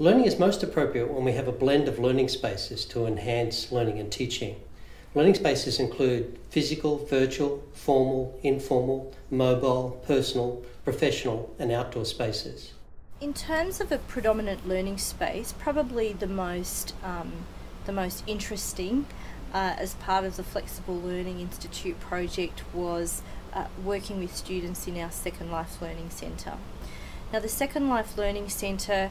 Learning is most appropriate when we have a blend of learning spaces to enhance learning and teaching. Learning spaces include physical, virtual, formal, informal, mobile, personal, professional and outdoor spaces. In terms of a predominant learning space, probably the most interesting as part of the Flexible Learning Institute project was working with students in our Second Life Learning Centre. Now the Second Life Learning Centre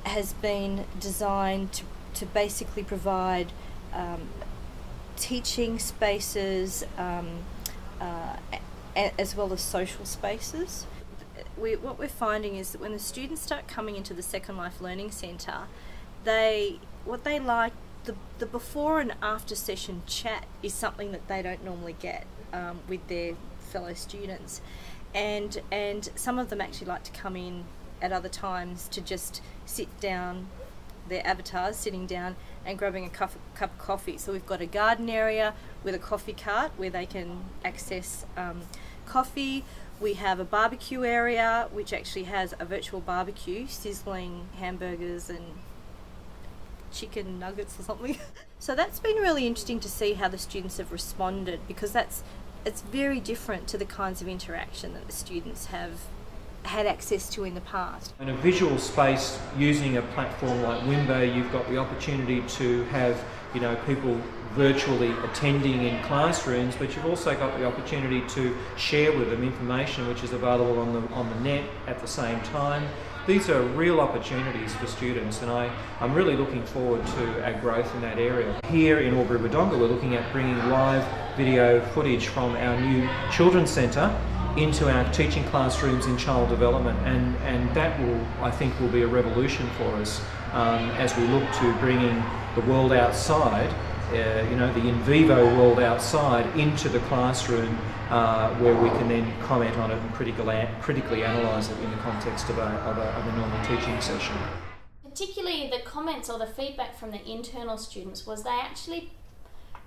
has been designed to basically provide teaching spaces as well as social spaces. What we're finding is that when the students start coming into the Second Life Learning Centre, what they like, the before and after session chat is something that they don't normally get with their fellow students, and some of them actually like to come in at other times to just sit down, their avatars sitting down and grabbing a cup of coffee. So we've got a garden area with a coffee cart where they can access coffee. We have a barbecue area which actually has a virtual barbecue, sizzling hamburgers and chicken nuggets or something. So that's been really interesting to see how the students have responded, because it's very different to the kinds of interaction that the students have had access to in the past. In a visual space, using a platform like Wimbo, you've got the opportunity to have, people virtually attending in classrooms, but you've also got the opportunity to share with them information which is available on the net at the same time. These are real opportunities for students, and I'm really looking forward to our growth in that area. Here in Albury-Wodonga, we're looking at bringing live video footage from our new children's centre into our teaching classrooms in child development, and that I think will be a revolution for us as we look to bringing the world outside, the in vivo world outside, into the classroom where we can then comment on it and critically analyse it in the context of a normal teaching session. Particularly the comments or the feedback from the internal students was they actually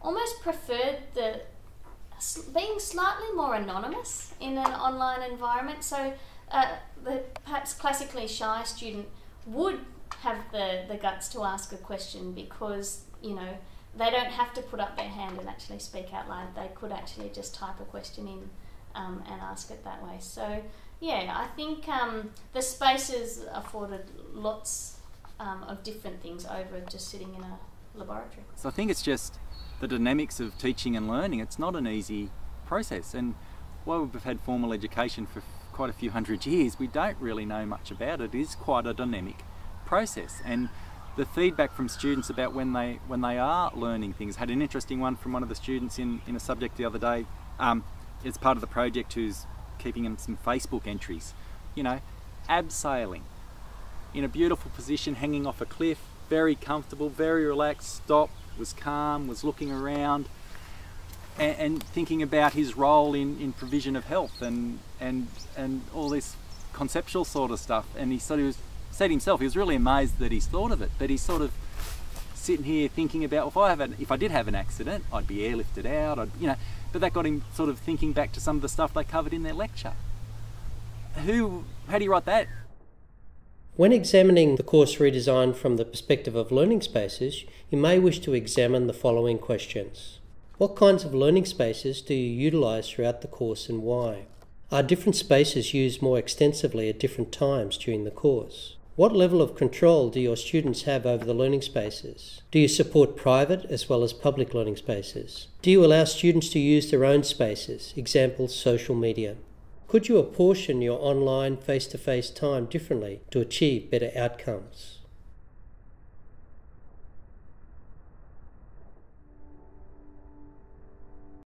almost preferred being slightly more anonymous in an online environment. So the perhaps classically shy student would have the guts to ask a question because, they don't have to put up their hand and actually speak out loud. They could actually just type a question in and ask it that way. So yeah, I think the spaces afforded lots of different things over just sitting in a laboratory. So I think it's just the dynamics of teaching and learning. It's not an easy process, and while we've had formal education for quite a few hundred years, we don't really know much about it. It is quite a dynamic process, and the feedback from students about when they are learning things. Had an interesting one from one of the students in a subject the other day as part of the project, who's keeping in some Facebook entries, abseiling in a beautiful position hanging off a cliff, very comfortable, very relaxed, stopped, was calm, was looking around and thinking about his role in provision of health and all this conceptual sort of stuff. And he said himself, he was really amazed that he's thought of it, but he's sort of sitting here thinking about, if I did have an accident, I'd be airlifted out, but that got him sort of thinking back to some of the stuff they covered in their lecture. How do you write that? When examining the course redesign from the perspective of learning spaces, you may wish to examine the following questions. What kinds of learning spaces do you utilise throughout the course and why? Are different spaces used more extensively at different times during the course? What level of control do your students have over the learning spaces? Do you support private as well as public learning spaces? Do you allow students to use their own spaces, examples social media? Could you apportion your online face-to-face time differently to achieve better outcomes?